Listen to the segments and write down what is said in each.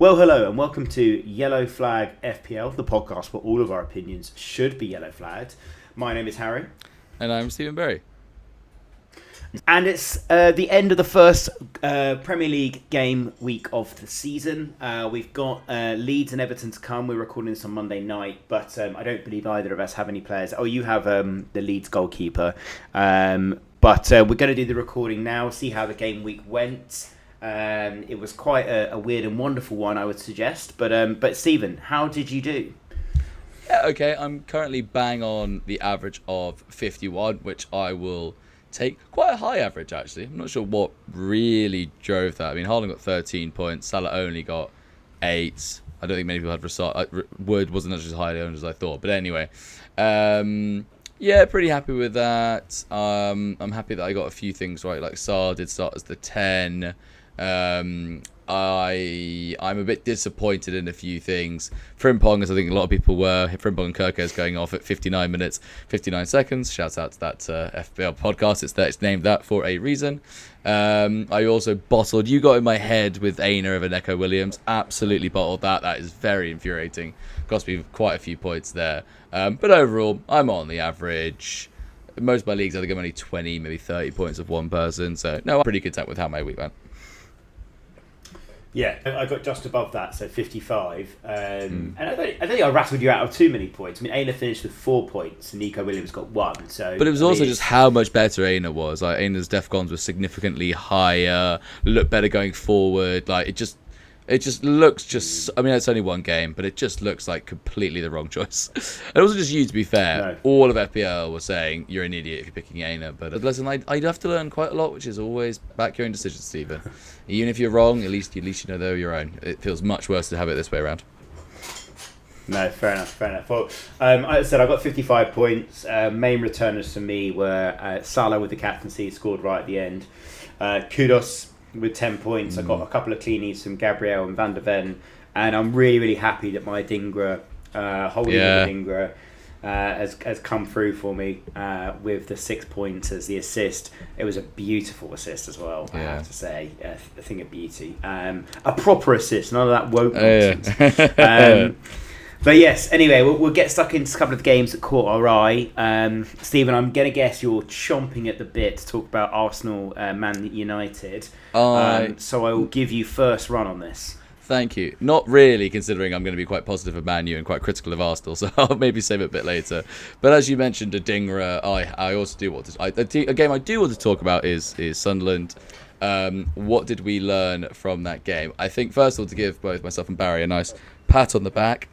Well, hello and welcome to Yellow Flag FPL, the podcast where all of our opinions should be yellow flagged. My name is Harry. And I'm Stephen Berry. And it's the end of the first Premier League game week of the season. We've got Leeds and Everton to come. We're recording this on Monday night, but I don't believe either of us have any players. Oh, you have the Leeds goalkeeper. But we're going to do the recording now, see how the game week went. It was quite a weird and wonderful one, I would suggest. But Stephen, how did you do? Yeah, okay. I'm currently bang on the average of 51, which I will take. Quite a high average, actually. I'm not sure what really drove that. I mean, Haaland got 13 points. Salah only got 8. I don't think many people had Wood wasn't as highly owned as I thought. But anyway, yeah, pretty happy with that. I'm happy that I got a few things right. Like Saar did start as the 10. I'm a bit disappointed in a few things. Frimpong, as I think a lot of people were. Frimpong and Kirkes going off at 59 minutes, 59 seconds. Shout out to that FPL podcast. It's named that for a reason. I also bottled. You got in my head with Aina over Neco Williams. Absolutely bottled that. That is very infuriating. Cost me quite a few points there. But overall, I'm on the average. Most of my leagues, I think I'm only 20, maybe 30 points of one person. So, no, I'm pretty content with how my week went. Yeah, I got just above that, so 55. And I don't think I rattled you out of too many points. I mean, Aina finished with 4 points, and Nico Williams got 1. So, but it was also just how much better Aina was. Like Aina's defcons were significantly higher, looked better going forward. Like it just looks. I mean, it's only one game, but it just looks like completely the wrong choice. And also, just you, to be fair, no. All of FPL was saying you're an idiot if you're picking Aina. But listen, I'd have to learn quite a lot, which is always back your own decisions, Stephen. Even if you're wrong, at least you know they're your own. It feels much worse to have it this way around. No, fair enough. Well, I said I got 55 points. Main returners for me were Salah with the captaincy, scored right at the end. Kudos with 10 points. I got a couple of cleanies from Gabriel and Van der Ven, and I'm really, really happy that my Dingra, holding the Dingra, has come through for me with the 6 points as the assist. It was a beautiful assist as well, I have to say. A thing of beauty. A proper assist, none of that woke nonsense. But yes, anyway, we'll get stuck into a couple of games that caught our eye. Stephen, I'm going to guess you're chomping at the bit to talk about Arsenal, Man United. So I will give you first run on this. Thank you. Not really, considering I'm going to be quite positive of Man U and quite critical of Arsenal, so I'll maybe save it a bit later. But as you mentioned, Adingra, I also do want to... A game I do want to talk about is Sunderland. What did we learn from that game? I think, first of all, to give both myself and Barry a nice pat on the back,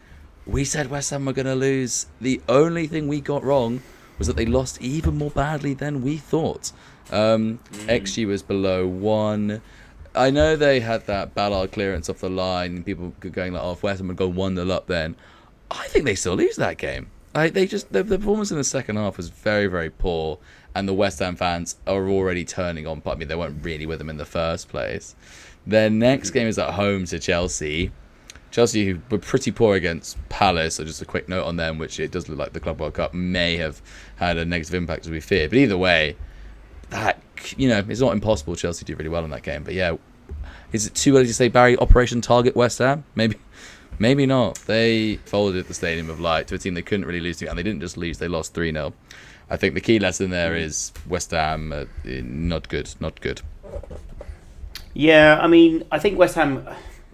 we said West Ham were going to lose. The only thing we got wrong was that they lost even more badly than we thought. XG was below 1. I know they had that Ballard clearance off the line and people going like, if West Ham would go 1-0 up then. I think they still lose that game. The performance in the second half was very, very poor, and the West Ham fans are already turning on. But I mean, they weren't really with them in the first place. Their next game is at home to Chelsea. Chelsea, who were pretty poor against Palace, so just a quick note on them, which it does look like the Club World Cup may have had a negative impact as we feared. But either way, that, it's not impossible Chelsea do really well in that game. But yeah, is it too early to say, Barry, Operation Target West Ham? Maybe not. They folded the Stadium of Light to a team they couldn't really lose to, and they didn't just lose, they lost 3-0. I think the key lesson there is West Ham, not good. Yeah, I mean, I think West Ham...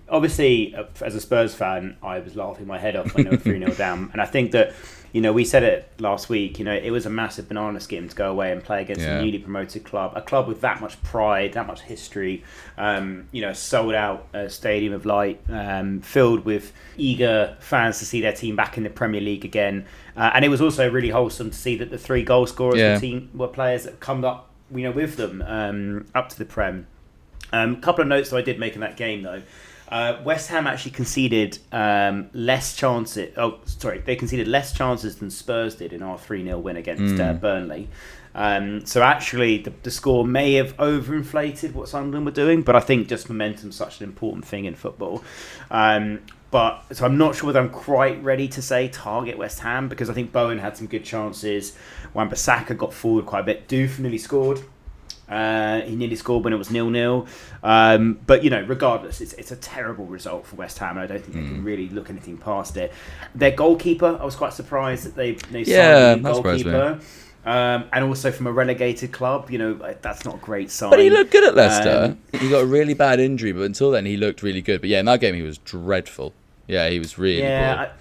Obviously, as a Spurs fan, I was laughing my head off when they were 3-0 down. And I think that, we said it last week, it was a massive banana skin to go away and play against a newly promoted club. A club with that much pride, that much history, sold out Stadium of Light, filled with eager fans to see their team back in the Premier League again. And it was also really wholesome to see that the 3 goal scorers were players that come up, with them up to the Prem. A couple of notes that I did make in that game, though. West Ham actually conceded less chances. They conceded less chances than Spurs did in our 3-0 win against Burnley. So actually, the score may have overinflated what Sunderland were doing, but I think just momentum's such an important thing in football. So I'm not sure whether I'm quite ready to say target West Ham, because I think Bowen had some good chances. Wan-Bissaka got forward quite a bit. Doof nearly scored. He nearly scored when it was 0-0. But, regardless, it's a terrible result for West Ham. And I don't think they can really look anything past it. Their goalkeeper, I was quite surprised that they signed a new goalkeeper. And also from a relegated club, that's not a great sign. But he looked good at Leicester. He got a really bad injury, but until then he looked really good. But yeah, in that game he was dreadful. Yeah, he was really poor.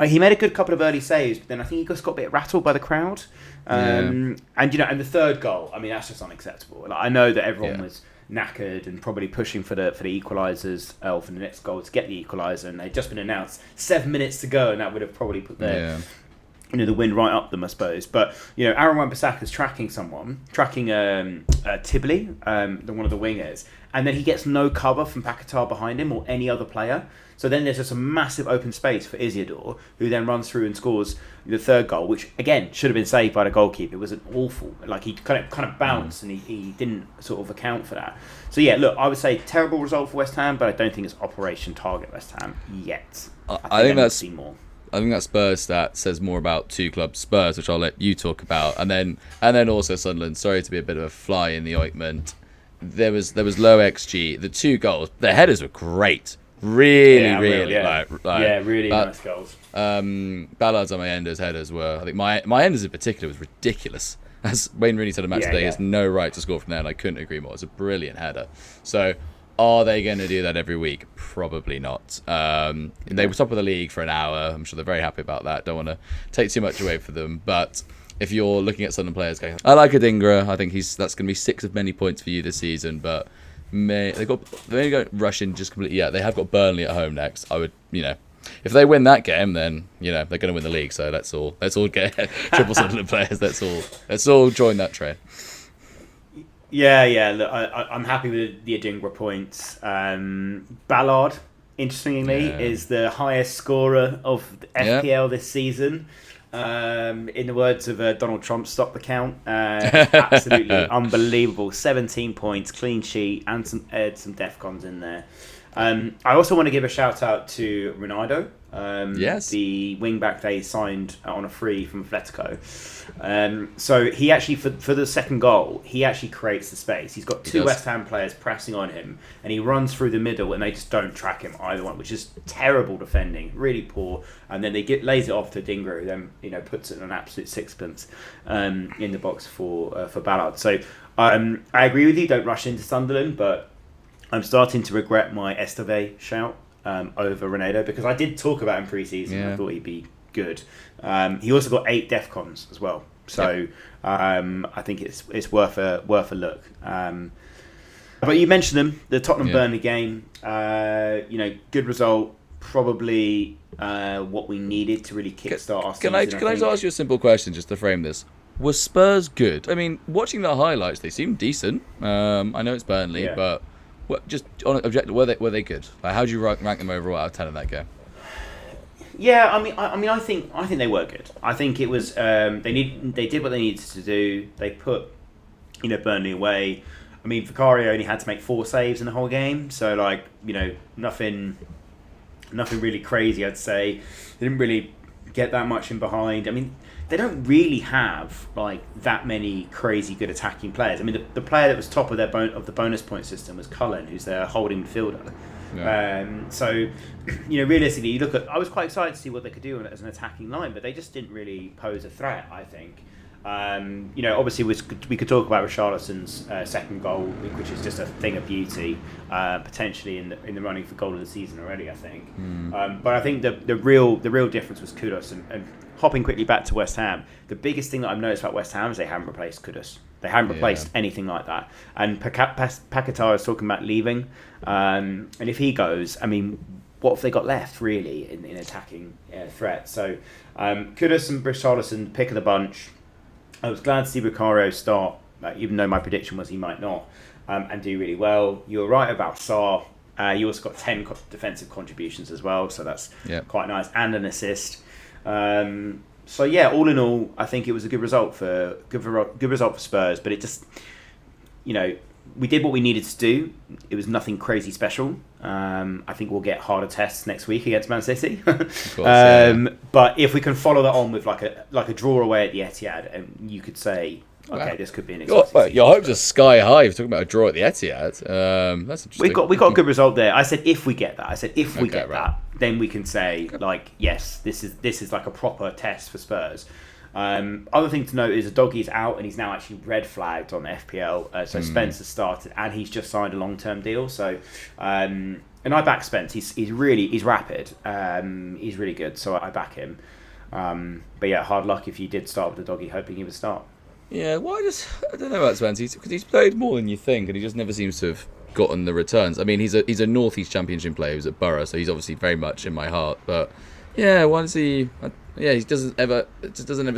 He made a good couple of early saves, but then I think he just got a bit rattled by the crowd. And the third goal, that's just unacceptable. I know that everyone was knackered and probably pushing for the equalisers for the next goal to get the equaliser, and they'd just been announced 7 minutes to go, and that would have probably put the wind right up them, I suppose. But Aaron Wan-Bissaka's tracking Tibley, one of the wingers, and then he gets no cover from Paquetá behind him or any other player. So then there's just a massive open space for Isidore, who then runs through and scores the third goal, which again should have been saved by the goalkeeper. It was an awful, he kind of bounced and he didn't sort of account for that. So yeah, look, I would say terrible result for West Ham, but I don't think it's Operation Target West Ham yet. I think that's more. I think that Spurs stat says more about two clubs, Spurs, which I'll let you talk about, and then also Sunderland. Sorry to be a bit of a fly in the ointment. There was low XG. The two goals, the headers were great. Really nice goals. Ballard's and Mayenda's headers were. I think Mayenda's in particular was ridiculous. As Wayne Rooney said on Match Day, he has no right to score from there, and I couldn't agree more. It's a brilliant header. So, are they going to do that every week? Probably not. They were top of the league for an hour. I'm sure they're very happy about that. Don't want to take too much away from them, but if you're looking at Sunderland players going, I like Adingra. I think that's going to be 6 of many points for you this season, but. They only go rushing just completely. Yeah, they have got Burnley at home next. I would, if they win that game, then they're going to win the league. So let's all get triple Sunderland players. Let's all join that train. Yeah. Look, I'm happy with the Adingra points. Ballard, interestingly, is the highest scorer of the FPL this season. In the words of Donald Trump, stop the count. Absolutely unbelievable. 17 points, clean sheet, and some DEFCONs in there. I also want to give a shout out to Ronaldo, the wing back they signed on a free from Atletico. So he actually, for the second goal, he actually creates the space. He's got two West Ham players pressing on him, and he runs through the middle, and they just don't track him either one, which is terrible defending, really poor. And then they lays it off to Dingra, who then puts it in an absolute sixpence in the box for Ballard. So I agree with you. Don't rush into Sunderland, but I'm starting to regret my Esteve shout over Ronaldo, because I did talk about him pre-season. I thought he'd be good. He also got 8 DEFCONs as well, so I think it's worth a look. But you mentioned them, the Tottenham Burnley game. Good result. Probably what we needed to really kickstart our season. Can I just ask you a simple question just to frame this? Was Spurs good? I mean, watching the highlights, they seemed decent. I know it's Burnley, but just on objective, were they good? Like, how do you rank them overall out of 10 in that game? Yeah, I think they were good. I think it was they did what they needed to do. They put Burnley away. I mean, Vicario only had to make 4 saves in the whole game, so nothing really crazy, I'd say. They didn't really get that much in behind. I mean, they don't really have that many crazy good attacking players. I mean, the player that was top of the bonus point system was Cullen, who's their holding midfielder. So realistically, you look at. I was quite excited to see what they could do as an attacking line, but they just didn't really pose a threat, I think. Obviously we could talk about Richarlison's second goal, which is just a thing of beauty, potentially in the running for goal of the season already, I think. But I think the real difference was Kudus, and hopping quickly back to West Ham. The biggest thing that I've noticed about West Ham is they haven't replaced Kudus. They haven't replaced anything like that. And Paquetá is talking about leaving, and if he goes, I mean, what have they got left really in attacking threat? So Kudus and Richarlison, pick of the bunch. I was glad to see Vicario start, even though my prediction was he might not, and do really well. You were right about Sarr. You also got 10 defensive contributions as well, so that's quite nice, and an assist. So yeah, all in all, I think it was a good result for Spurs. But it just, we did what we needed to do. It was nothing crazy special. I think we'll get harder tests next week against Man City. Of course, but if we can follow that on with like a draw away at the Etihad, and you could say okay, this could be an exciting your hopes are sky high. You're talking about a draw at the Etihad. That's interesting. We got a good result there. I said if we get that. I said if we get that, then we can say like yes, this is like a proper test for Spurs. Other thing to note is Doggy's out and he's now actually red flagged on FPL. So Spence has started and he's just signed a long-term deal. So and I back Spence. He's rapid. He's really good. So I back him. But yeah, hard luck if you did start with the Doggy, hoping he would start. Yeah, well, I don't know about Spence because he's played more than you think, and he just never seems to have gotten the returns. I mean, he's a North East Championship player who's at Borough, so he's obviously very much in my heart. But yeah, why does he? Yeah, he doesn't ever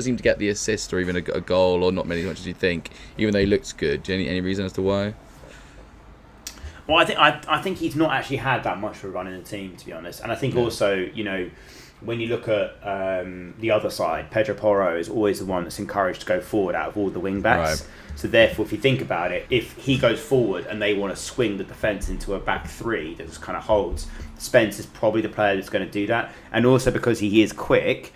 seem to get the assist or even a goal, or not many as much as you think. Even though he looks good, any reason as to why? Well, I think he's not actually had that much of a run in the team, to be honest. And I think also, when you look at the other side, Pedro Porro is always the one that's encouraged to go forward out of all the wing backs. Right. So therefore, if you think about it, if he goes forward and they want to swing the defence into a back three that just kind of holds, Spence is probably the player that's going to do that. And also because he is quick,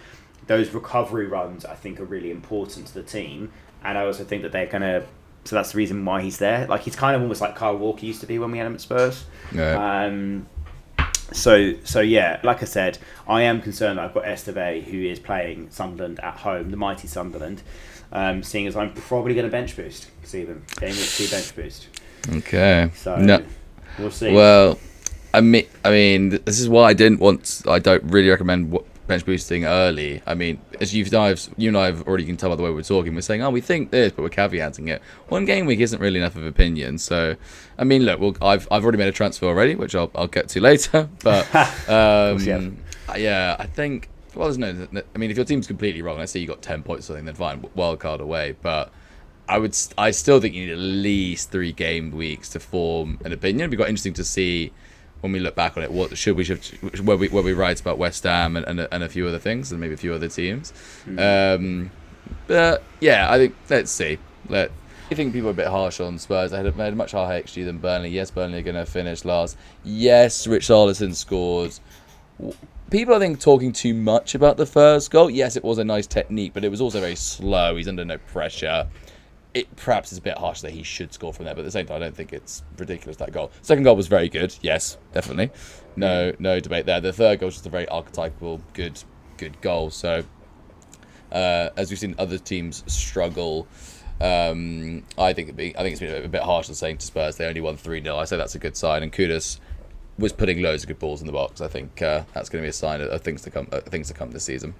those recovery runs I think are really important to the team. And I also think that they're going to... So that's the reason why he's there. Like he's kind of almost like Kyle Walker used to be when we had him at Spurs. Yeah. So yeah, like I said, I am concerned that I've got Esteve, who is playing Sunderland at home, the mighty Sunderland, seeing as I'm probably going to bench boost, Stephen. Game week 2 bench boost. Okay. So we'll see. Well, I mean, this is why I don't really recommend bench boosting early. I mean, as you and I have already can tell by the way we're talking, we're saying, we think this, but we're caveating it. One game week isn't really enough of opinion. So, I mean, look, I've already made a transfer already, which I'll get to later. But yeah, I think. Well, there's no. I mean, if your team's completely wrong, let's say you got 10 points or something, then fine, wild card away. But I still think you need at least 3 game weeks to form an opinion. It'd be quite interesting to see when we look back on it, where we write about West Ham and a few other things, and maybe a few other teams. But yeah, I think let's see. I think people are a bit harsh on Spurs. They had a much higher XG than Burnley. Yes, Burnley are going to finish last. Yes, Richarlison scored. People, I think, talking too much about the first goal. Yes, it was a nice technique, but it was also very slow. He's under no pressure. It perhaps is a bit harsh that he should score from there, but at the same time, I don't think it's ridiculous, that goal. Second goal was very good. Yes, definitely. No debate there. The third goal was just a very archetypal, good goal. So, as we've seen other teams struggle, I think it's been a bit harsh than saying to Spurs they only won 3-0. I say that's a good sign, and Kudus was putting loads of good balls in the box. I think that's going to be a sign of things to come this season.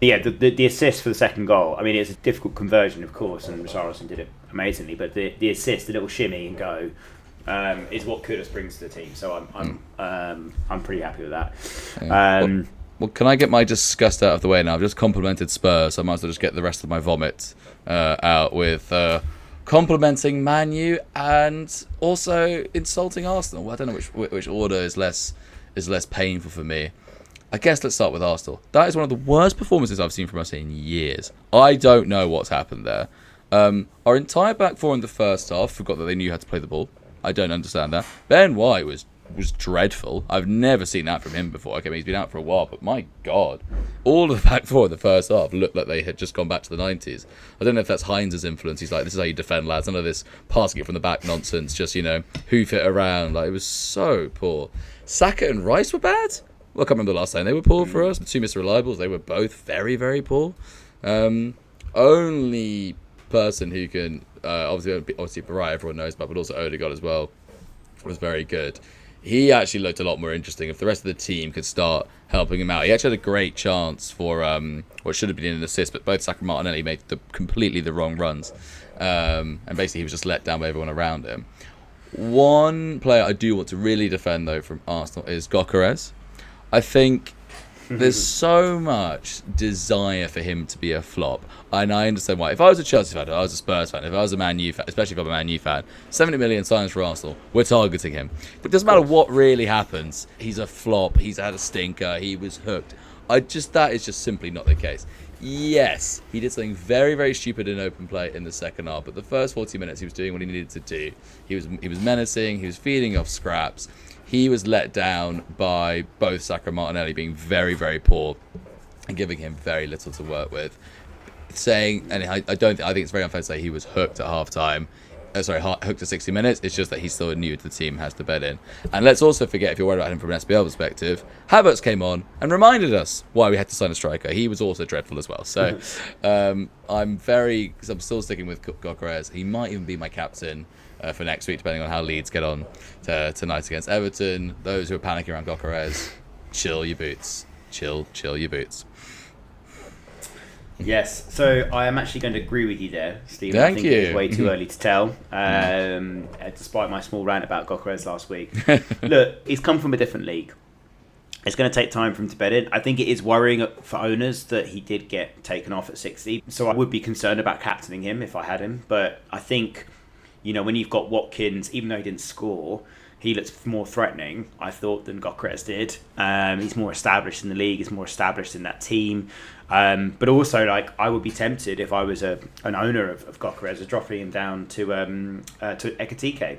Yeah, the assist for the second goal, I mean, it's a difficult conversion, of course, and Richarlison did it amazingly, but the assist, the little shimmy and go, is what Kudus brings to the team. So I'm pretty happy with that. Yeah. Well, can I get my disgust out of the way now? I've just complimented Spurs, so I might as well just get the rest of my vomit out with complimenting Man U and also insulting Arsenal. Well, I don't know which order is less painful for me. I guess let's start with Arsenal. That is one of the worst performances I've seen from us in years. I don't know what's happened there. Our entire back four in the first half forgot that they knew how to play the ball. I don't understand that. Ben White was dreadful. I've never seen that from him before. Okay, he's been out for a while, but my God. All of the back four in the first half looked like they had just gone back to the 90s. I don't know if that's Heinz's influence. He's like, this is how you defend, lads. None of this passing it from the back nonsense. Just, hoof it around. Like, it was so poor. Saka and Rice were bad. Well, I can't remember the last time they were poor for us. The two Mr. Reliables, they were both very, very poor. Only person who can, obviously Barai, everyone knows about, but also Odegaard as well, was very good. He actually looked a lot more interesting. If the rest of the team could start helping him out. He actually had a great chance for what should have been an assist, but both Saka and Martinelli made completely the wrong runs. And basically he was just let down by everyone around him. One player I do want to really defend, though, from Arsenal is Gyökeres. I think there's so much desire for him to be a flop. And I understand why. If I was a Chelsea fan, if I was a Spurs fan, if I was a Man U fan, especially if I'm a Man U fan, 70 million signs for Arsenal, we're targeting him. But it doesn't matter what really happens. He's a flop. He's had a stinker. He was hooked. That is just simply not the case. Yes, he did something very, very stupid in open play in the second half. But the first 40 minutes, he was doing what he needed to do. He was menacing. He was feeding off scraps. He was let down by both Saka and Martinelli being very, very poor and giving him very little to work with. saying, and I think it's very unfair to say he was hooked at half time. Hooked to 60 minutes. It's just that he's still new to the team, has to bed in. And let's also forget, if you're worried about him from an SPL perspective, Havertz came on and reminded us why we had to sign a striker. He was also dreadful as well. So I'm still sticking with Gyökeres. He might even be my captain for next week, depending on how Leeds get on tonight against Everton. Those who are panicking around Gyökeres, chill your boots. Chill your boots. Yes, so I am actually going to agree with you there, Stephen. Thank I think you. It's way too early to tell, despite my small rant about Gyökeres last week. Look, he's come from a different league. It's going to take time for him to bed in. I think it is worrying for owners that he did get taken off at 60. So I would be concerned about captaining him if I had him. But I think, when you've got Watkins, even though he didn't score, he looks more threatening, I thought, than Gyökeres did. He's more established in the league. He's more established in that team. But also, I would be tempted if I was an owner of Gyökeres of dropping him down to Ekitike.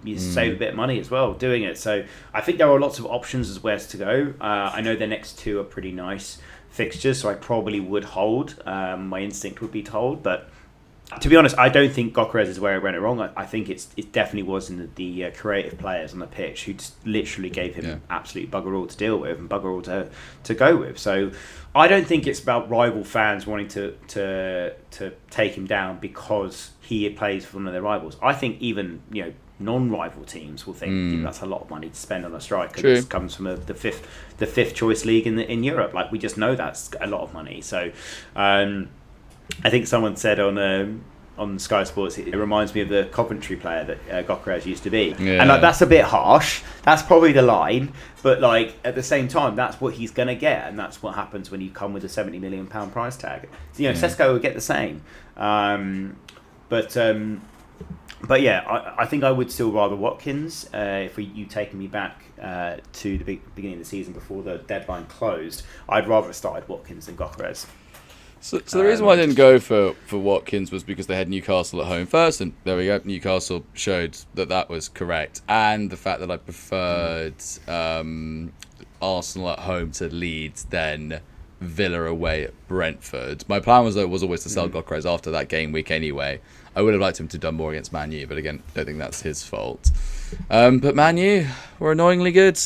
You save a bit of money as well doing it. So I think there are lots of options as where to go. I know the next two are pretty nice fixtures, so I probably would hold. My instinct would be to hold, but to be honest, I don't think Gyökeres is where it went wrong. I think it definitely was in the creative players on the pitch who just literally gave him absolute bugger all to deal with and bugger all to go with. So I don't think it's about rival fans wanting to take him down because he plays for one of their rivals. I think even non-rival teams will think that's a lot of money to spend on a striker. This comes from the fifth choice league in Europe. We just know that's a lot of money. So. I think someone said on Sky Sports, it reminds me of the Coventry player that Gyökeres used to be. Yeah. And that's a bit harsh. That's probably the line. But at the same time, that's what he's going to get. And that's what happens when you come with a £70 million price tag. Sesko would get the same. But yeah, I think I would still rather Watkins. If you taken me back to the beginning of the season before the deadline closed, I'd rather have started Watkins than Gyökeres. So the reason why I didn't go for Watkins was because they had Newcastle at home first, and there we go. Newcastle showed that was correct, and the fact that I preferred Arsenal at home to Leeds than Villa away at Brentford. My plan was always to sell Gyökeres after that game week anyway. I would have liked him to have done more against Man U, but again, I don't think that's his fault. But Man U were annoyingly good.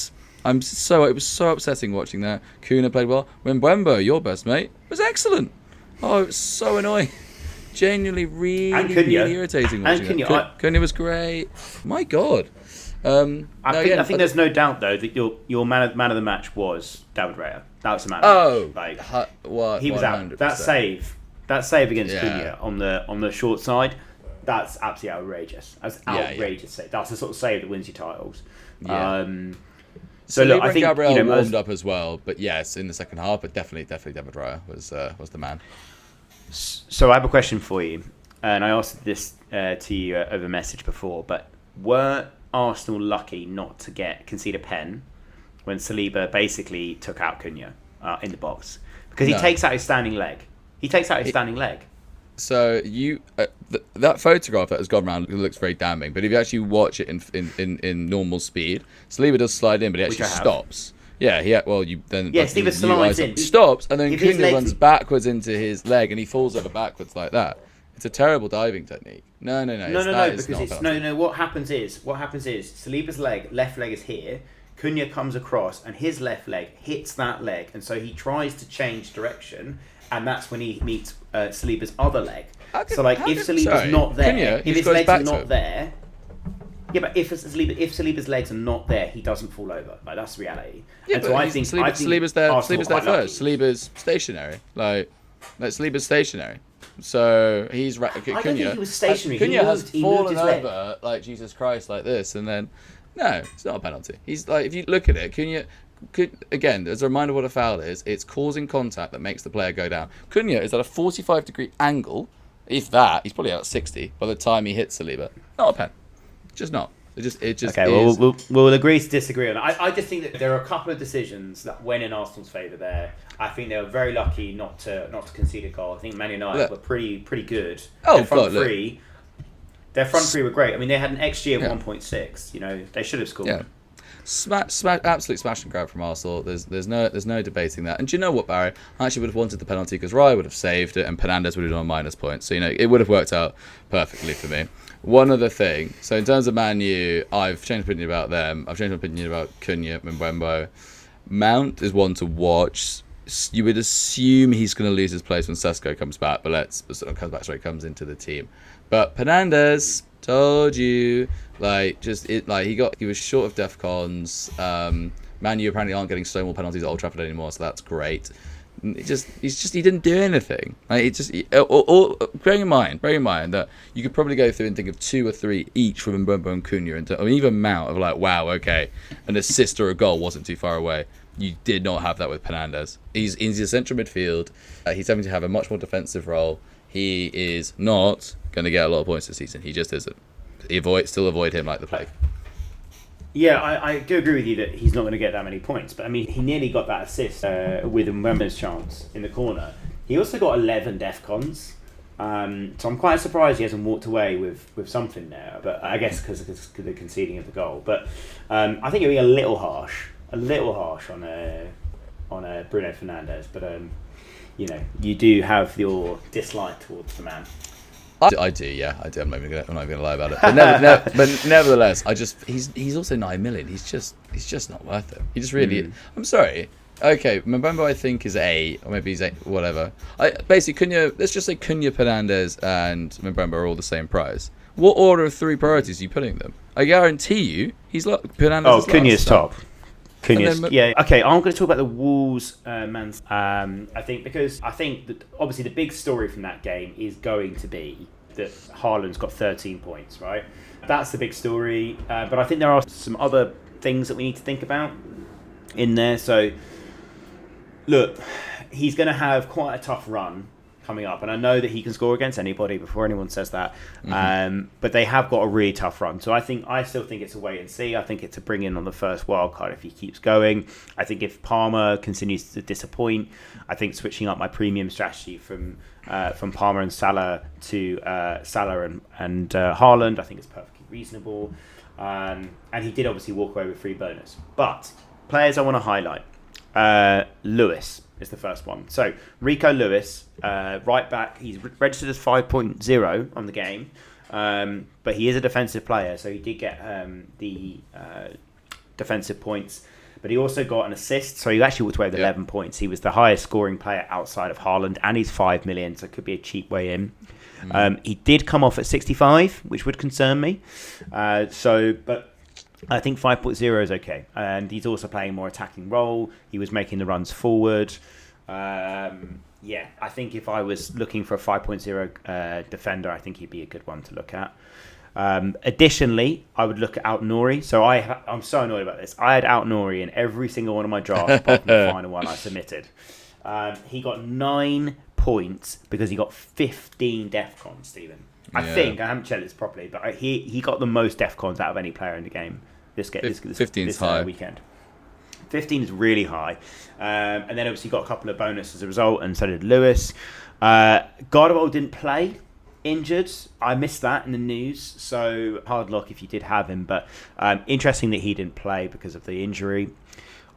It was so upsetting watching that. Kuna played well. Mbembo, your best mate, was excellent. Oh, it was so annoying. Genuinely really irritating watching it. Cunha was great. My God. I think there's no doubt though that your man of the match was David Raya. That was the man. He was out. 100%. That save against Cunha on the short side. That's absolutely outrageous. That's outrageous. Save. That's the sort of save that wins you titles. Yeah. So look, I think Gabriel warmed up as well, but yes, in the second half, but definitely David Raya was the man. So I have a question for you, and I asked this to you over message before, but were Arsenal lucky not to concede a pen when Saliba basically took out Cunha in the box? Because he takes out his standing leg. So that photograph that has gone around looks very damning, but if you actually watch it in normal speed, Saliba does slide in, but he actually stops. Yeah, Saliba slides in, stops, and then Cunha runs backwards into his leg, and he falls over backwards like that. It's a terrible diving technique. No. What happens is Saliba's left leg is here. Cunha comes across, and his left leg hits that leg, and so he tries to change direction. And that's when he meets Saliba's other leg. If Saliba's not there, if his legs are not there, but if Saliba's legs are not there, he doesn't fall over. That's the reality. Yeah, and so I think Saliba's there. Saliba's there first. Saliba's stationary. Saliba's stationary. So he's I don't think he was stationary. Cunha has fallen over like Jesus Christ like this, and then no, it's not a penalty. He's if you look at it, Cunha. Again, as a reminder of what a foul is, it's causing contact that makes the player go down. Cunha is at a 45-degree angle. If that, he's probably out 60 by the time he hits Saliba. Not a pen. Just not. It just okay, is. Well, we'll agree to disagree on that. I just think that there are a couple of decisions that went in Arsenal's favour there. I think they were very lucky not to concede a goal. I think Man United were pretty good. Oh, their front three were great. I mean, they had an XG of 1.6. They should have scored. Yeah. Absolute smash and grab from Arsenal. There's no debating that. And do you know what, Barry? I actually would have wanted the penalty because Raya would have saved it and Fernandes would have done minus points. So it would have worked out perfectly for me. One other thing. So in terms of Man U, I've changed my opinion about them. I've changed my opinion about Cunha and Mbembo. Mount is one to watch. You would assume he's going to lose his place when Sesko comes back, but comes into the team. But Fernandes, told you, he was short of DEFCONs. Man U apparently aren't getting Stonewall penalties at Old Trafford anymore, so that's great. He didn't do anything. Bearing in mind that you could probably go through and think of 2 or 3 each from Mbembo and Cunha, and even Mount of wow, okay, an assist or a goal wasn't too far away. You did not have that with Fernandes. He's in the central midfield. He's having to have a much more defensive role. He is not going to get a lot of points this season. He just isn't. Still avoid him like the plague. Yeah, I do agree with you that he's not going to get that many points. But, I mean, he nearly got that assist with Mbembo's chance in the corner. He also got 11 DEFCONs. So I'm quite surprised he hasn't walked away with something there. But I guess because of the conceding of the goal. But I think it'd be a little harsh on Bruno Fernandes. But, you do have your dislike towards the man. I do, yeah. I do. I'm not even gonna lie about it. But, nevertheless, he's also 9 million. He's just not worth it. He just really. I'm sorry. Okay, Mbembo I think is A, or maybe he's A, whatever. Basically Cunha. Let's just say Cunha, Fernandes, and Mbembo are all the same price. What order of 3 priorities are you putting them? I guarantee you, Fernandes. Oh, Cunha's top. Yeah. Okay, I'm going to talk about the Wolves, man. I think that obviously the big story from that game is going to be that Haaland's got 13 points, right? That's the big story. But I think there are some other things that we need to think about in there. So, look, he's going to have quite a tough run coming up, and I know that he can score against anybody before anyone says that. But they have got a really tough run, so I still think it's a wait and see. I think it's a bring in on the first wild card if he keeps going. I think if Palmer continues to disappoint, I think switching up my premium strategy from Palmer and Salah to Salah and Haaland, I think it's perfectly reasonable. And he did obviously walk away with free bonus. But players I want to highlight, Lewis is the first one. So Rico Lewis, right back, he's registered as 5.0 on the game, but he is a defensive player, so he did get the defensive points, but he also got an assist, so he actually walked away with 11 points. He was the highest scoring player outside of Haaland, and he's 5 million, so it could be a cheap way in. He did come off at 65, which would concern me. But I think 5.0 is okay. And he's also playing a more attacking role. He was making the runs forward. I think if I was looking for a 5.0 defender, I think he'd be a good one to look at. Additionally, I would look at Out-Nouri. So I'm so annoyed about this. I had Out-Nouri in every single one of my drafts, apart from the final one I submitted. He got 9 points because he got 15 DEFCONs, Stephen. I haven't checked this properly, but he got the most DEFCONs out of any player in the game this 15's high. Weekend. 15 is really high. And then obviously got a couple of bonuses as a result, and so did Lewis. Gardewell didn't play, injured. I missed that in the news, so hard luck if you did have him. But interesting that he didn't play because of the injury.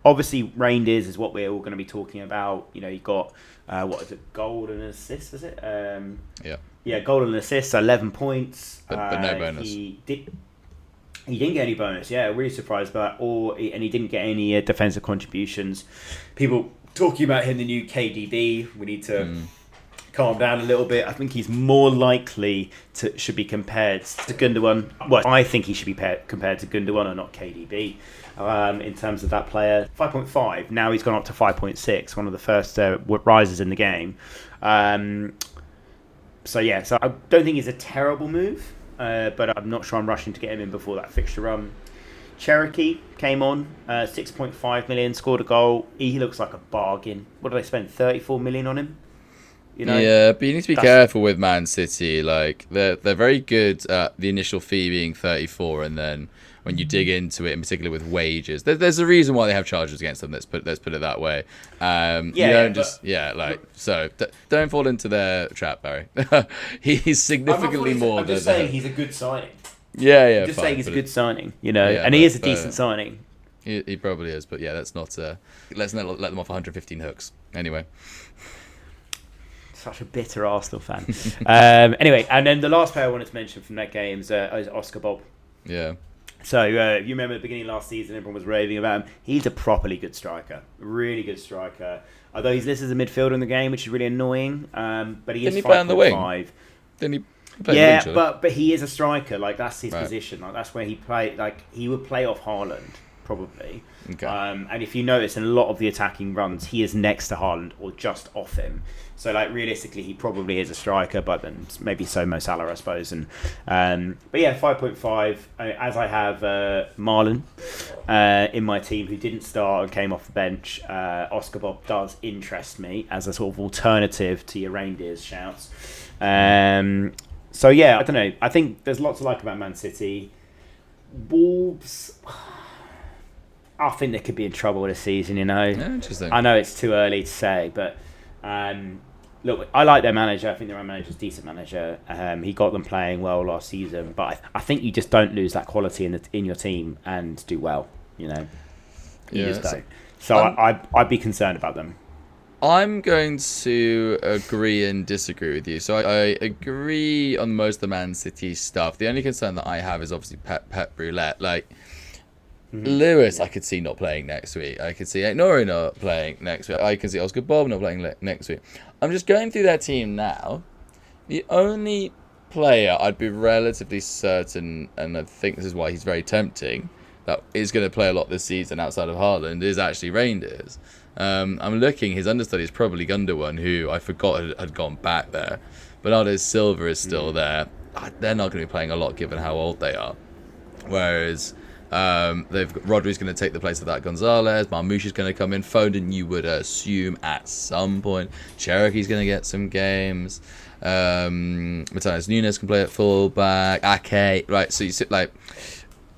Obviously, Reinders is what we're all going to be talking about. You got, goal and assist, was it? Yeah, goal and assist, so 11 points. But no bonus. He didn't get any bonus, really surprised by that. And he didn't get any defensive contributions. People talking about him, the new KDB. We need to calm down a little bit. I think he's more likely should be compared to Gundogan. Well, I think he should be compared to Gundogan and not KDB. In terms of that player, 5.5. Now he's gone up to 5.6. One of the first rises in the game. So I don't think it's a terrible move, but I'm not sure I'm rushing to get him in before that fixture run. Cherokee came on, 6.5 million, scored a goal. He looks like a bargain. What did they spend? 34 million on him? Yeah, but you need to be careful with Man City. Like they're very good at the initial fee being 34, and then when you dig into it, in particular with wages, there's a reason why they have charges against them. Let's put it that way. Don't fall into their trap, Barry. He's significantly more. I'm just saying he's a good signing. Yeah. I'm just saying he's a good signing, and he is a decent signing. He probably is, but yeah, let's not let them off 115 hooks. Anyway. Such a bitter Arsenal fan. Anyway, and then the last player I wanted to mention from that game is Oscar Bob. Yeah. So you remember at the beginning of last season, everyone was raving about him. He's a properly good striker, really good striker. Although he's listed as a midfielder in the game, which is really annoying. But he Didn't is 5.5. he play on the wing? Didn't he? Yeah, but he is a striker. Like that's his position. Like that's where he play. Like he would play off Haaland probably. Okay. And if you notice in a lot of the attacking runs, he is next to Haaland or just off him. So like realistically, he probably is a striker, but then maybe so Mo Salah, I suppose. And but yeah, 5.5. As I have Malen in my team, who didn't start and came off the bench. Oscar Bob does interest me as a sort of alternative to your reindeers shouts. So yeah, I don't know. I think there's lots to like about Man City. Wolves, I think they could be in trouble this season. You know, interesting. I know it's too early to say, but look, I like their manager. I think their manager's a decent manager. He got them playing well last season, but I think you just don't lose that quality in your team and do well. You know, you just don't. So I'd be concerned about them. I'm going to agree and disagree with you. So I agree on most of the Man City stuff. The only concern that I have is obviously Pep Roulette. Like, Lewis, I could see not playing next week. I could see Nori not playing next week. I can see Oscar Bob not playing next week. I'm just going through their team now. The only player I'd be relatively certain, and I think this is why he's very tempting, that is going to play a lot this season outside of Haaland is actually Rangers. I'm looking, his understudy is probably Gundogan, who I forgot had gone back there. Bernardo Silva is still there. They're not going to be playing a lot given how old they are. Whereas Rodri's going to take the place of that Gonzalez. Marmoush is going to come in. Foden, you would assume at some point. Cherokee's going to get some games. Matheus Nunes can play at fullback. Ake, right? So you sit like.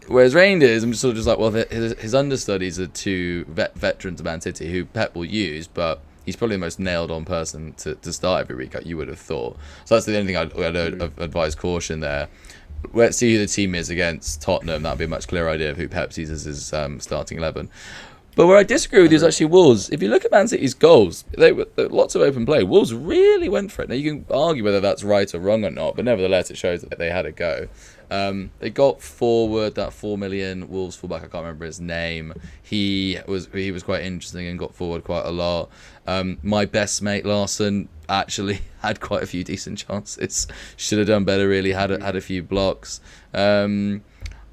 Whereas Rangers, I'm sort of just like, well, his understudies are two veterans of Man City who Pep will use, but he's probably the most nailed-on person to start every week, you would have thought. So that's the only thing I'd advise caution there. Let's see who the team is against Tottenham. That'll be a much clearer idea of who Pep sees as his starting 11. But where I disagree with you is actually Wolves. If you look at Man City's goals, there were lots of open play. Wolves really went for it. Now, you can argue whether that's right or wrong or not, but nevertheless, it shows that they had a go. They got forward that 4 million Wolves fullback. I can't remember his name. He was quite interesting and got forward quite a lot. My best mate Larson actually had quite a few decent chances. Should have done better. Really had a few blocks.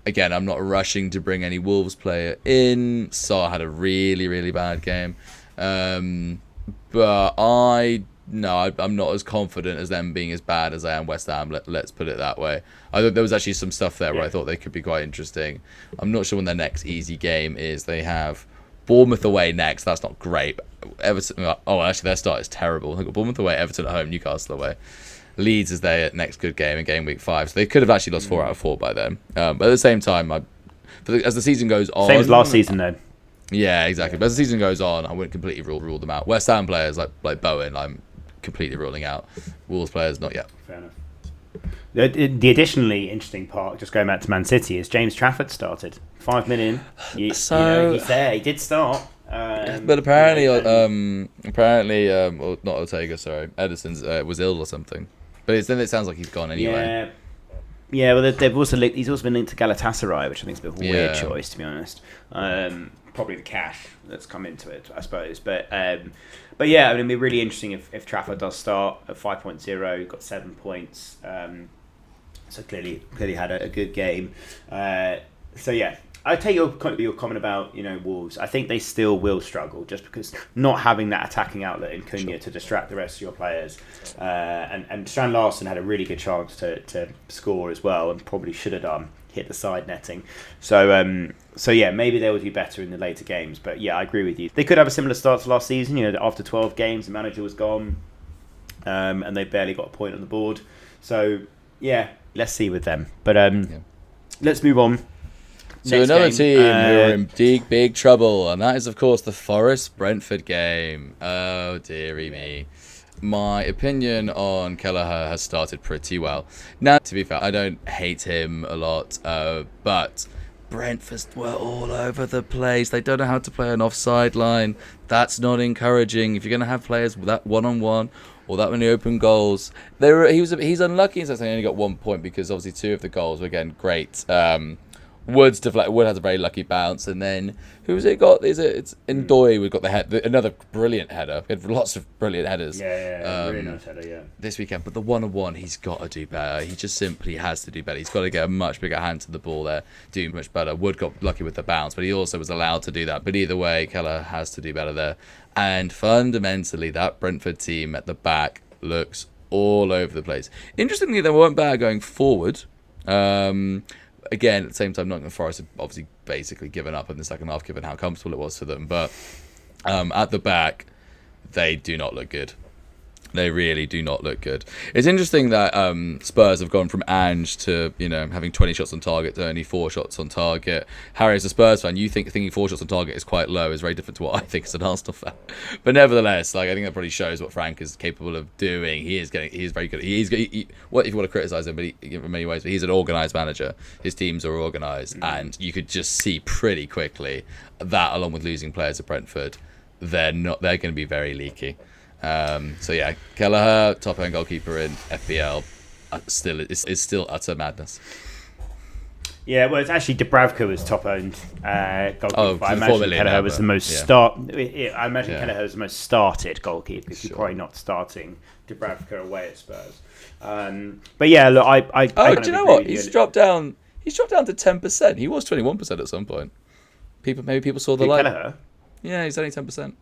Again, I'm not rushing to bring any Wolves player in. Saar had a really, really bad game. But I'm not as confident as them being as bad as I am West Ham. Let's put it that way. I thought there was actually some stuff there where I thought they could be quite interesting. I'm not sure when their next easy game is. They have Bournemouth away next. That's not great. Everton. Oh, actually, their start is terrible. They've got Bournemouth away, Everton at home, Newcastle away. Leeds is their next good game in game week 5. So they could have actually lost 4 out of 4 by then. But at the same time, as the season goes on... Same as last season, though. Yeah, exactly. But as the season goes on, I wouldn't completely rule them out. West Ham players like Bowen, I'm completely ruling out. Wolves players, not yet. Fair enough. The additionally interesting part, just going back to Man City, is James Trafford started. 5 million. He's there. He did start. But apparently, well, not Ortega, sorry. Edison's was ill or something. But then it sounds like he's gone anyway. Yeah. Well, he's also been linked to Galatasaray, which I think is a bit of a weird choice, to be honest. Probably the cash that's come into it, I suppose. But yeah, I mean, it'd be really interesting if Trafford does start at 5.0. Got 7 points. So clearly had a good game. So yeah. I take your comment about Wolves. I think they still will struggle just because not having that attacking outlet in Cunha to distract the rest of your players, and Strand Larson had a really good chance to score as well, and probably should have done, hit the side netting. So yeah, maybe they will do better in the later games. But yeah, I agree with you. They could have a similar start to last season. After 12 games, the manager was gone, and they barely got a point on the board. So yeah, let's see with them. But let's move on. So another team who are in big trouble, and that is, of course, the Forest-Brentford game. Oh, dearie me. My opinion on Kelleher has started pretty well. Now, to be fair, I don't hate him a lot, but Brentford were all over the place. They don't know how to play an offside line. That's not encouraging. If you're going to have players with that one-on-one or that many open goals, he's unlucky. He only got 1 point because obviously 2 of the goals were again great. Wood has a very lucky bounce, and then who's it got? It's Ndoye. We've got another brilliant header. We had lots of brilliant headers. Really nice header. Yeah. This weekend, but the one-on-one, he's got to do better. He just simply has to do better. He's got to get a much bigger hand to the ball there, do much better. Wood got lucky with the bounce, but he also was allowed to do that. But either way, Keller has to do better there. And fundamentally, that Brentford team at the back looks all over the place. Interestingly, they weren't bad going forward. Again, at the same time, Nottingham Forest have obviously basically given up in the second half, given how comfortable it was for them. But at the back, they do not look good. They really do not look good. It's interesting that Spurs have gone from Ange to having 20 shots on target to only 4 shots on target. Harry, as a Spurs fan, you thinking 4 shots on target is quite low is very different to what I think as an Arsenal fan. But nevertheless, I think that probably shows what Frank is capable of doing. He is very good. What if you want to criticise him, but in many ways, but he's an organised manager. His teams are organised, and you could just see pretty quickly that, along with losing players at Brentford, they're going to be very leaky. So yeah, Kelleher, top end goalkeeper in FPL, is still utter madness. Yeah, well, it's actually Dubravka was top owned goalkeeper. Oh, I imagine Kelleher was the most I imagine Kelleher was the most started goalkeeper because you're probably not starting Dubravka away at Spurs. But yeah, look, I do you know what? He's dropped down to 10%. He was 21% at some point. Maybe people saw the light. Kelleher? Yeah, he's only 10%.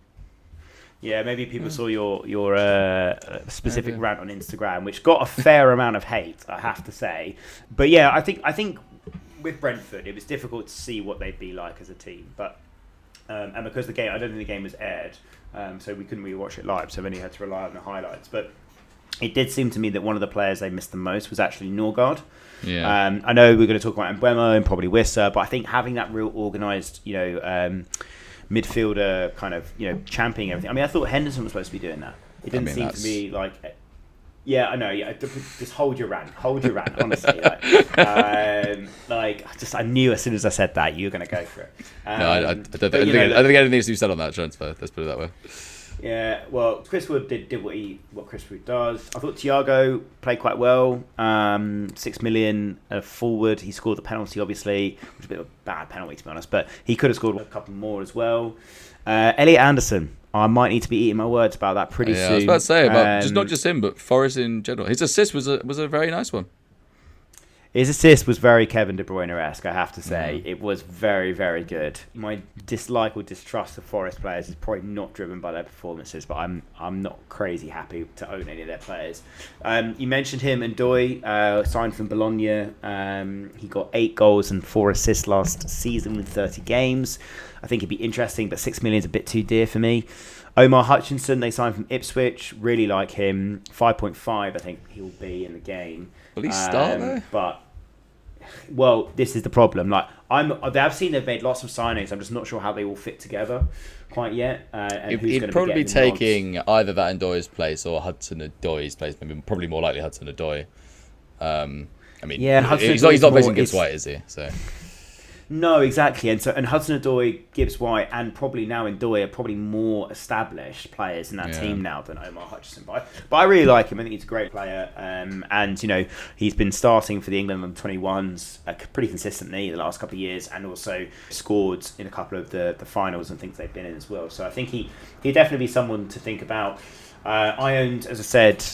Yeah, maybe people saw your specific rant on Instagram, which got a fair amount of hate, I have to say. But yeah, I think with Brentford, it was difficult to see what they'd be like as a team. But and because I don't think the game was aired, so we couldn't really watch it live, so we only had to rely on the highlights. But it did seem to me that one of the players they missed the most was actually Norgard. Yeah. I know we're going to talk about Mbeumo and probably Wissa, but I think having that real organised, midfielder kind of championing everything. I mean, I thought Henderson was supposed to be doing that. It didn't seem to be like. Yeah, I know. Yeah, just hold your rant. Honestly, I knew as soon as I said that you were going to go for it. No, I don't think anything needs to be said on that transfer. Let's put it that way. Yeah, well, Chris Wood did what Chris Wood does. I thought Thiago played quite well. 6 million forward. He scored the penalty, obviously, which was a bit of a bad penalty to be honest, but he could have scored a couple more as well. Elliot Anderson, I might need to be eating my words about that pretty soon. I was about to say about not just him, but Forest in general. His assist was a very nice one. His assist was very Kevin De Bruyne-esque, I have to say. It was very, very good. My dislike or distrust of Forest players is probably not driven by their performances, but I'm not crazy happy to own any of their players. You mentioned him, Ndoye, signed from Bologna. He got 8 goals and 4 assists last season with 30 games. I think it'd be interesting, but 6 million is a bit too dear for me. Omar Hutchinson, they signed from Ipswich. Really like him. 5.5, I think he'll be in the game. Will he start though? But this is the problem. I've seen they've made lots of signings. I'm just not sure how they all fit together quite yet. He'd probably be taking either that Ndoye's place or Hudson-Odoi's place. Maybe probably more likely Hudson-Odoi. He's not facing Gibbs White, is he? So. No, exactly, and Hudson-Odoi, Gibbs White, and probably now Ndoye are probably more established players in that team now than Omar Hutchinson. But I really like him. I think he's a great player, and he's been starting for the England under-21s pretty consistently the last couple of years, and also scored in a couple of the finals and things they've been in as well. So I think he'd definitely be someone to think about. I owned, as I said,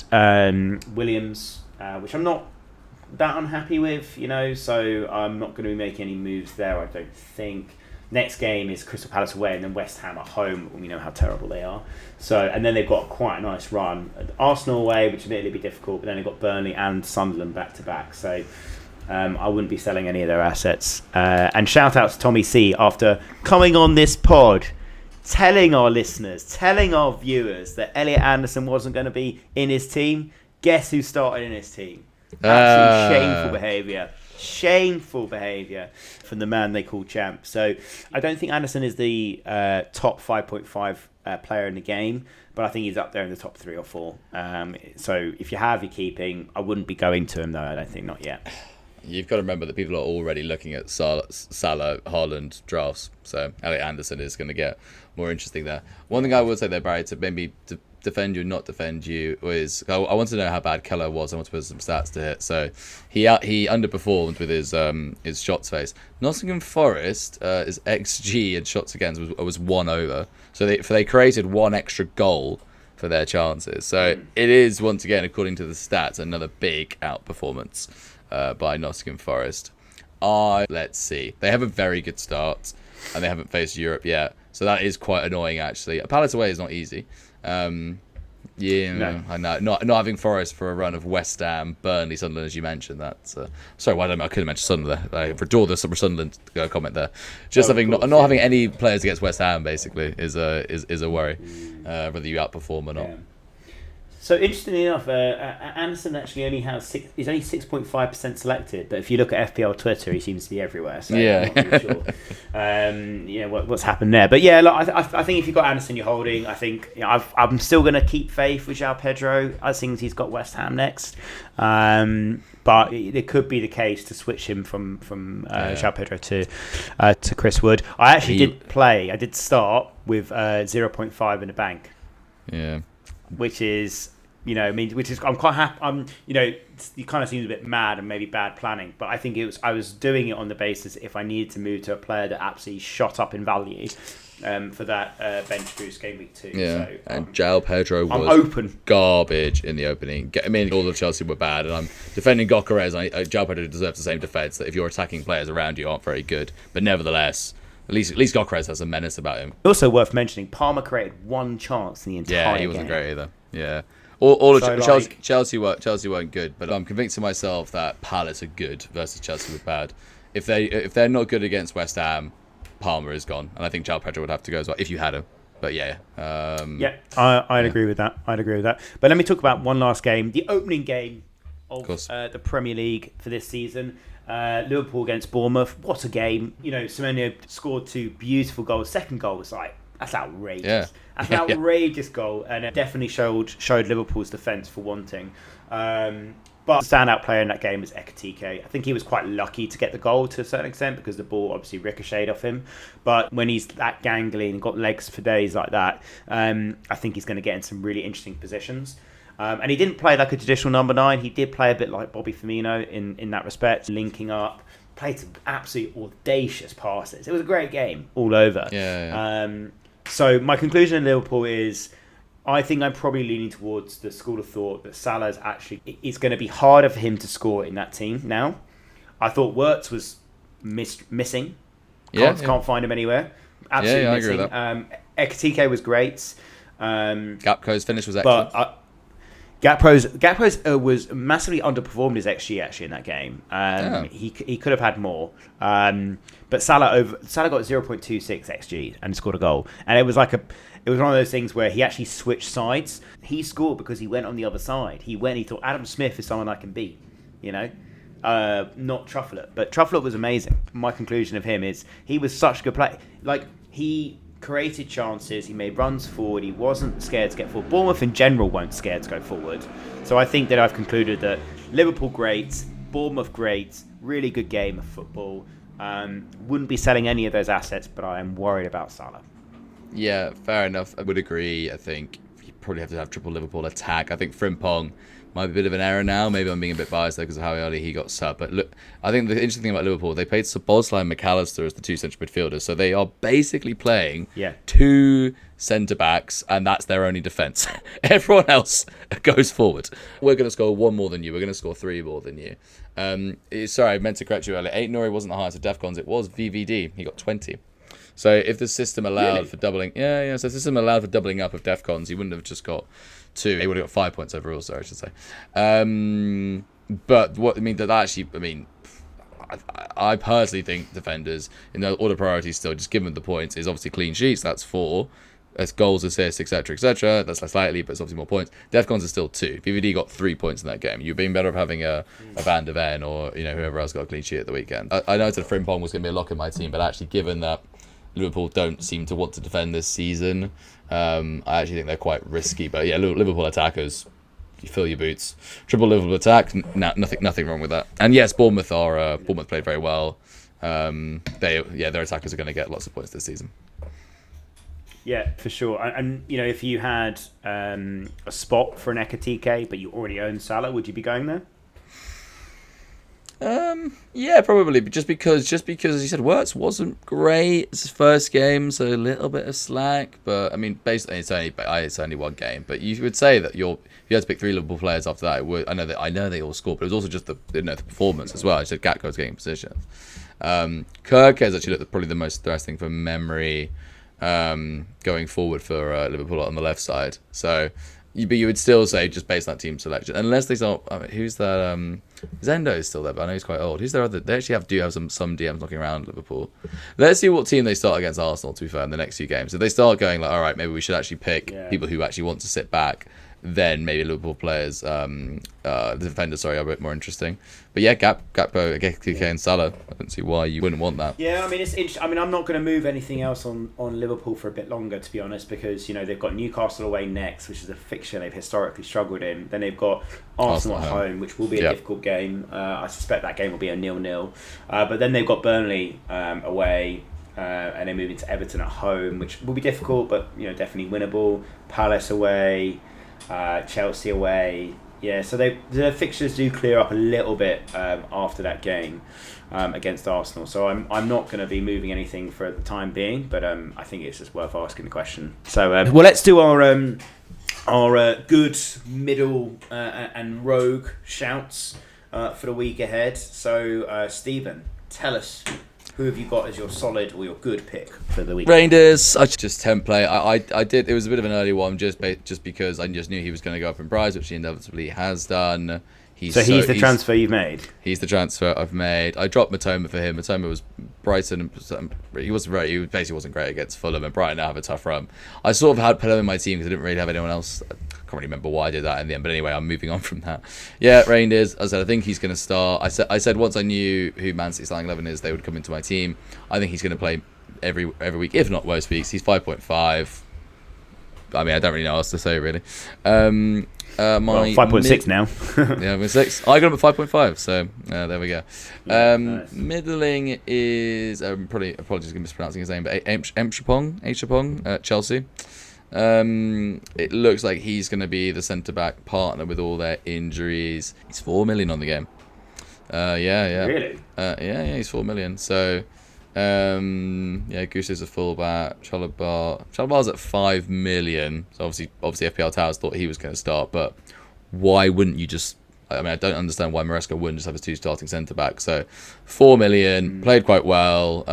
Williams, which I'm not that unhappy with, so I'm not going to be making any moves there, I don't think. Next game is Crystal Palace away and then West Ham at home, we know how terrible they are. So, and then they've got quite a nice run. Arsenal away, which admittedly will be difficult, but then they've got Burnley and Sunderland back to back, so I wouldn't be selling any of their assets. And shout out to Tommy C after coming on this pod, telling our listeners, telling our viewers that Elliot Anderson wasn't going to be in his team. Guess who started in his team? Absolutely shameful behaviour from the man they call champ. So I don't think Anderson is the top 5.5 player in the game, but I think he's up there in the top 3 or 4. So if you're keeping, I wouldn't be going to him though. I don't think, not yet. You've got to remember that people are already looking at Salah, Haaland drafts, so Elliot Anderson is going to get more interesting there. One thing I would say there, Barry, to maybe defend you and not defend you, is I want to know how bad Keller was. I want to put some stats to hit. So he underperformed with his shots face. Nottingham Forest his XG and shots against was 1 over. So they created one extra goal for their chances. So it is, once again, according to the stats, another big outperformance by Nottingham Forest. Let's see. They have a very good start, and they haven't faced Europe yet. So that is quite annoying, actually. A Palace away is not easy. No. I know. Not having Forest for a run of West Ham, Burnley, Sunderland, as you mentioned. That's sorry, I couldn't mention Sunderland there. I withdraw the Sunderland comment there. Just not having any players against West Ham basically is a worry, whether you outperform or not. Yeah. So interestingly enough, Anderson actually only has he's only 6.5% selected, but if you look at FPL Twitter, he seems to be everywhere. So I'm not really sure, what's happened there. But yeah, look, I think if you've got Anderson, you're holding. I think I'm still going to keep faith with João Pedro. I think he's got West Ham next, but it could be the case to switch him from João Pedro to Chris Wood. I actually did start with 0.5 in the bank. Yeah. Which is, I'm quite happy. It kind of seems a bit mad and maybe bad planning, but I think I was doing it on the basis if I needed to move to a player that absolutely shot up in value for that bench boost game week 2. Yeah, so, and João Pedro was open. Garbage in the opening. All of Chelsea were bad, and I'm defending Gyökeres. João Pedro deserves the same defence. That if your attacking players around you aren't very good, but nevertheless. At least Gyökeres has a menace about him. Also worth mentioning, Palmer created one chance in the entire game. Yeah, he wasn't great either. Yeah. All of Chelsea weren't good, but I'm convinced to myself that Palace are good versus Chelsea were bad. If they're not good against West Ham, Palmer is gone, and I think João Pedro would have to go as well if you had him. But yeah. I'd agree with that. But let me talk about one last game, the opening game of the Premier League for this season. Liverpool against Bournemouth. What a game. Semenyo scored 2 beautiful goals. Second goal was that's outrageous. Yeah. That's an outrageous goal, and it definitely showed Liverpool's defence for wanting. But the standout player in that game was Ekitike. I think he was quite lucky to get the goal to a certain extent because the ball obviously ricocheted off him. But when he's that gangly and got legs for days like that, I think he's going to get in some really interesting positions. And he didn't play like a traditional number 9. He did play a bit like Bobby Firmino in that respect, linking up, played some absolutely audacious passes. It was a great game all over. So my conclusion in Liverpool is I think I'm probably leaning towards the school of thought that Salah's it's going to be harder for him to score in that team now. I thought Wirtz was missing. Can't find him anywhere. Absolutely missing. I agree with that. Ekitike was great. Gakpo's finish was excellent. But Gakpo's was massively underperformed his XG actually in that game. He could have had more. But Salah got 0.26 XG and scored a goal. And it was one of those things where he actually switched sides. He scored because he went on the other side. He thought Adam Smith is someone I can beat, not Trufflet. But Trufflet was amazing. My conclusion of him is he was such a good player. He created chances, he made runs forward, he wasn't scared to get forward. Bournemouth in general weren't scared to go forward. So I think that I've concluded that Liverpool great, Bournemouth great, really good game of football. Wouldn't be selling any of those assets, but I am worried about Salah. Yeah, fair enough. I would agree. I think you probably have to have triple Liverpool attack. I think Frimpong might be a bit of an error now. Maybe I'm being a bit biased there because of how early he got sub. But look, I think the interesting thing about Liverpool, they played Szoboszlai and McAllister as the 2 central midfielders. So they are basically playing 2 centre-backs, and that's their only defence. Everyone else goes forward. We're going to score 1 more than you. We're going to score 3 more than you. Sorry, I meant to correct you earlier. Aït-Nouri wasn't the highest of DEFCONs. It was VVD. He got 20. So if the system allowed for doubling... So if the system allowed for doubling up of DEFCONs, he wouldn't have just got 2. He would have got 5 points overall, sorry, I should say. But what I mean, I personally think defenders, in the order priorities still, just given the points, is obviously clean sheets, that's 4. That's goals, assists, etc., etc. That's less likely, but it's obviously more points. DEFCONs are still 2. VVD got 3 points in that game. You've been better off having a Van de Ven or whoever else got a clean sheet at the weekend. I know that Frimpong was going to be a lock in my team, but actually given that Liverpool don't seem to want to defend this season, I actually think they're quite risky. But yeah, Liverpool attackers, you fill your boots. Triple Liverpool attack, nothing wrong with that. And yes, Bournemouth played very well. Their attackers are going to get lots of points this season. Yeah, for sure. And if you had a spot for an Ekitike, but you already own Salah, would you be going there? Yeah, probably. But just because as you said, Wirtz wasn't great. It's his first game, so a little bit of slack. But I mean, basically, it's only one game. But you would say that if you had to pick 3 Liverpool players after that, I know they all scored, but it was also just the performance as well. I said Gakpo's getting positions. Kirk has actually looked probably the most interesting from memory going forward for Liverpool on the left side. So, but you would still say just based on that team selection, unless they start. Who's that? Zendo is still there, but I know he's quite old. Who's their other? They actually do have some DMs knocking around Liverpool. Let's see what team they start against Arsenal. To be fair, in the next few games, if they start going like, all right, maybe we should actually pick people who actually want to sit back. Then maybe Liverpool players, the defenders, are a bit more interesting. But yeah, Gakpo, Ekitike, and Salah. I don't see why you wouldn't want that. Yeah, I mean it's interesting. I mean I'm not going to move anything else on Liverpool for a bit longer, to be honest, because they've got Newcastle away next, which is a fixture they've historically struggled in. Then they've got Arsenal at home, which will be a difficult game. I suspect that game will be a 0-0. But then they've got Burnley away. And then moving to Everton at home, which will be difficult, but definitely winnable. Palace away. Chelsea away, so the fixtures do clear up a little bit after that game against Arsenal. So I'm not going to be moving anything for the time being, but I think it's just worth asking the question. So let's do our good middle and rogue shouts for the week ahead. So Stephen, tell us. Who have you got as your solid or your good pick for the week? Rangers. I just template. I did. It was a bit of an early one, just because I just knew he was going to go up in price, which he inevitably has done. He's the transfer you've made. He's the transfer I've made. I dropped Matoma for him. Matoma was Brighton. He basically wasn't great against Fulham, and Brighton now have a tough run. I sort of had put him in my team because I didn't really have anyone else. I can't really remember why I did that in the end, but anyway, I'm moving on from that. Yeah, Rangers. As I said, I think he's going to start. I said once I knew who Man City's starting 11 is, they would come into my team. I think he's going to play every week, if not most weeks. He's 5.5. I mean, I don't really know what else to say, really. 5.6 now. Yeah, 5.6. I got him at 5.5, so there we go. Nice. Middling is probably, apologies for mispronouncing his name, but Chapong at Chelsea. It looks like he's going to be the centre back partner with all their injuries. He's 4 million on the game. Yeah. Really? Yeah, he's 4 million. So, Goose is a fullback. Chalabar's at 5 million. So obviously FPL Towers thought he was going to start, but why wouldn't you just? I mean, I don't understand why Maresca wouldn't just have his 2 starting centre backs. So, 4 million, played quite well.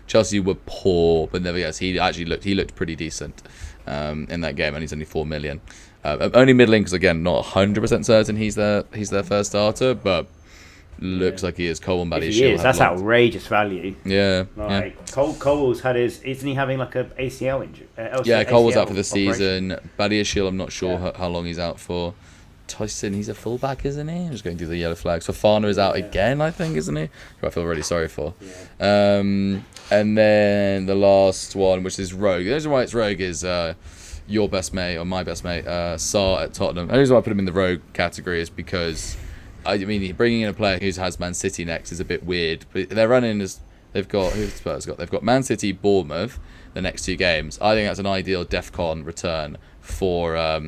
Chelsea were poor, but nevertheless, he looked pretty decent in that game, and he's only 4 million. Only middling because again, not 100% certain he's their first starter, but looks like he is. Cole and Badiashile. That's outrageous value. Yeah. Cole's had his. Isn't he having like a ACL injury? Cole was out for the season. Badiashile, I'm not sure how long he's out for. Tyson, he's a fullback, isn't he? I'm just going through the yellow flags. Fofana is out again, I think, isn't he? Who I feel really sorry for. Yeah. And then the last one, which is Rogue. The reason why it's Rogue is your best mate or my best mate, Sarr at Tottenham. The reason why I put him in the Rogue category is because bringing in a player who has Man City next is a bit weird. But they're running as they've got Spurs got. They've got Man City, Bournemouth, the next 2 games. I think that's an ideal DEFCON return for a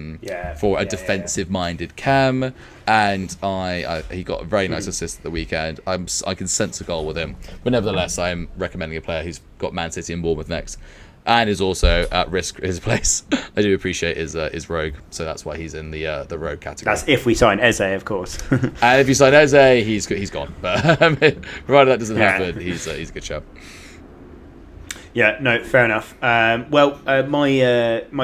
defensive-minded Cam, and he got a very nice assist at the weekend. I can sense a goal with him, but nevertheless, I am recommending a player who's got Man City and Bournemouth next, and is also at risk his place. I do appreciate his Rogue, so that's why he's in the Rogue category. That's if we sign Eze, of course. And if you sign Eze, he's gone. But provided that doesn't happen, he's a good show. Yeah, no, fair enough. My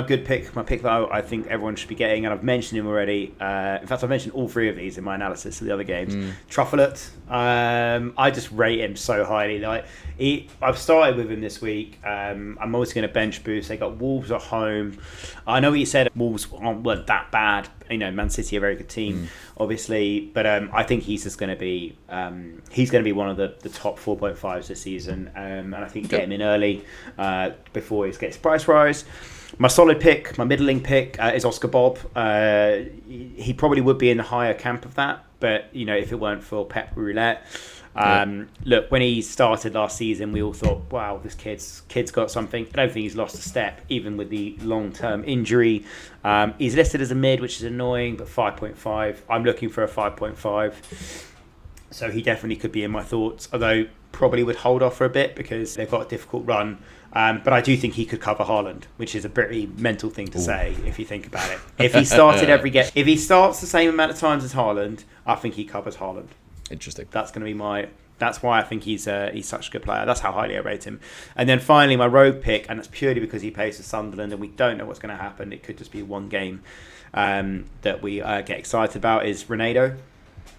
good pick, my pick that I think everyone should be getting, and I've mentioned him already. In fact, I've mentioned all 3 of these in my analysis of the other games. Trufflet, I just rate him so highly. I've started with him this week. I'm always going to bench boost. They got Wolves at home. I know what you said. Wolves weren't that bad. Man City are a very good team, obviously, but I think he's just going to be one of the top 4.5s this season, and I think get him in early before he gets price rise. My solid pick, my middling pick is Oscar Bob. He probably would be in the higher camp of that, but if it weren't for Pep Roulette. Look, when he started last season, we all thought, wow, this kid's got something. I don't think he's lost a step, even with the long-term injury. He's listed as a mid, which is annoying, but 5.5. I'm looking for a 5.5. So he definitely could be in my thoughts, although probably would hold off for a bit because they've got a difficult run. But I do think he could cover Haaland, which is a pretty mental thing to say if you think about it. If he started every game, if he starts the same amount of times as Haaland, I think he covers Haaland. Interesting. That's going to be that's why I think he's such a good player. That's how highly I rate him. And then finally, my rogue pick, and that's purely because he plays for Sunderland, and we don't know what's going to happen. It could just be one game that we get excited about. Is Ronaldo.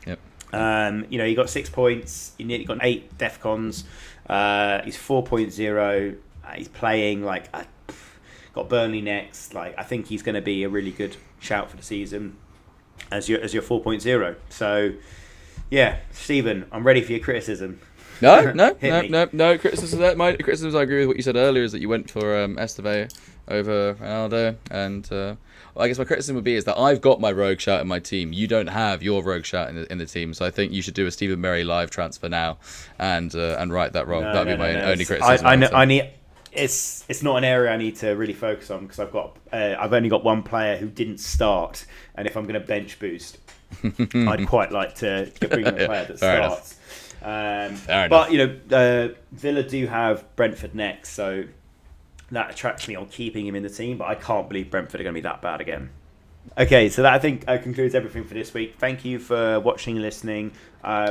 Yep. He got 6 points. He nearly got 8 DEFCONs. He's 4.0. He's playing got Burnley next. I think he's going to be a really good shout for the season as your 4.0. So. Yeah, Stephen, I'm ready for your criticism. No criticism. My criticisms, I agree with what you said earlier, is that you went for Esteve over Ronaldo, and I guess my criticism would be is that I've got my rogue shout in my team. You don't have your rogue shout in the team, so I think you should do a Stephen Merry live transfer now and right that wrong. That'd be my only criticism. I need. It's not an area I need to really focus on because I've only got one player who didn't start, and if I'm going to bench boost. I'd quite like to bring in a player that starts. But Villa do have Brentford next, so that attracts me on keeping him in the team. But I can't believe Brentford are going to be that bad again. Okay, so that I think concludes everything for this week. Thank you for watching and listening.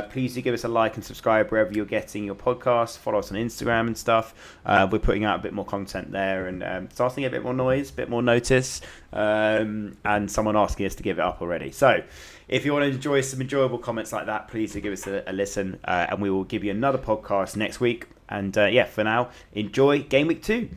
Please do give us a like and subscribe wherever you're getting your podcasts. Follow us on Instagram and stuff. We're putting out a bit more content there and starting to get a bit more noise, a bit more notice, and someone asking us to give it up already. So if you want to enjoy some enjoyable comments like that, please do give us a listen, and we will give you another podcast next week. And for now, enjoy Game Week 2.